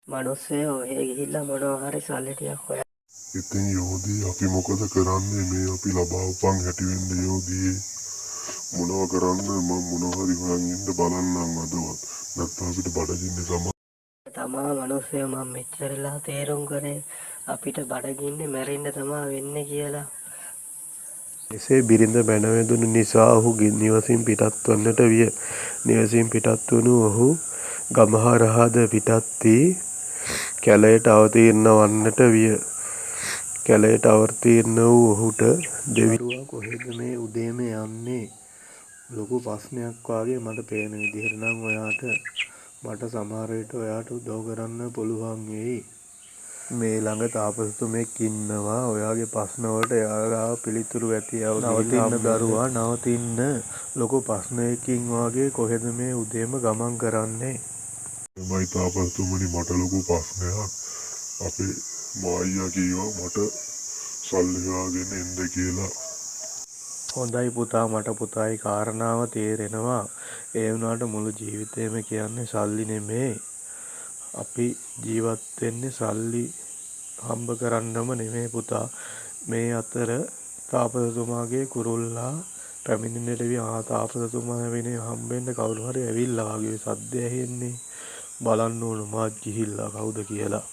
මිනිස්සුયો ඔහෙ ගිහිල්ලා මොනවා හරි සල්ලි ටිකක් හොයා. ඉතින් යෝධී අපි මොකද කරන්නේ මේ අපි ලබාවපන් හැටි වෙන්න යෝධී මොනවා කරන්න මම මොනවා හරි හොයන් ඉන්න බලන්නම් අදවත් නැත්නම් අපිට බඩගින්නේ තමා මිනිස්සුયો මම මෙච්චරලා තේරුම් කරේ අපිට බඩගින්නේ මැරෙන්න තමා වෙන්නේ කියලා. එසේ බිරිඳ බැනවැදුණු නිසා ඔහු නිවසින් පිටත් වන්නට විය. නිවසින් පිටත් වුණු ඔහු ගමහරහද පිටත් වී කැලයට අවතීර්ණ වන්නට විය. කැලයට අවතීර්ණ වූ ඔහුට දෙවිවරුවා කොහෙද මේ උදේම යන්නේ? ලොකු ප්‍රශ්නයක් වාගේ මට පේන විදිහට නම් ඔයාට මට සමහර විට ඔයාට උදව් කරන්න පුළුවන් වෙයි. මේ ළඟ තාපසතුමෙක් ඉන්නවා. ඔයාගේ ප්‍රශ්න වලට එයාලා පිළිතුරු ඇතිව නවතින්න දරුවා නවතින්න. ලොකු ප්‍රශ්නයකින් වාගේ කොහෙද මේ උදේම ගමන් කරන්නේ? මයි තාපසතුමනි මට ලොකු ප්‍රශ්නයක් අපේ මායියා කිව්වා මට සල්ලි හොයාගෙන එන්න කියලා. හොඳයි පුතා මට පුතායි කාරණාව තේරෙනවා. ඒ වුණාට මුළු ජීවිතේම කියන්නේ සල්ලි නෙමේ. අපි ජීවත් වෙන්නේ සල්ලි හම්බ කරන්නම නෙමේ පුතා. මේ අතර තාපසතුමාගේ කුරුල්ලා පැමිණෙන්නට තාපසතුමා වෙනේ හම්බෙන්න කවුරු හරි ඇවිල්ලා වගේ සද්ද ඇහෙන්නේ. බලන්න ඕන මාත් ගිහිල්ලා කවුද කියලා.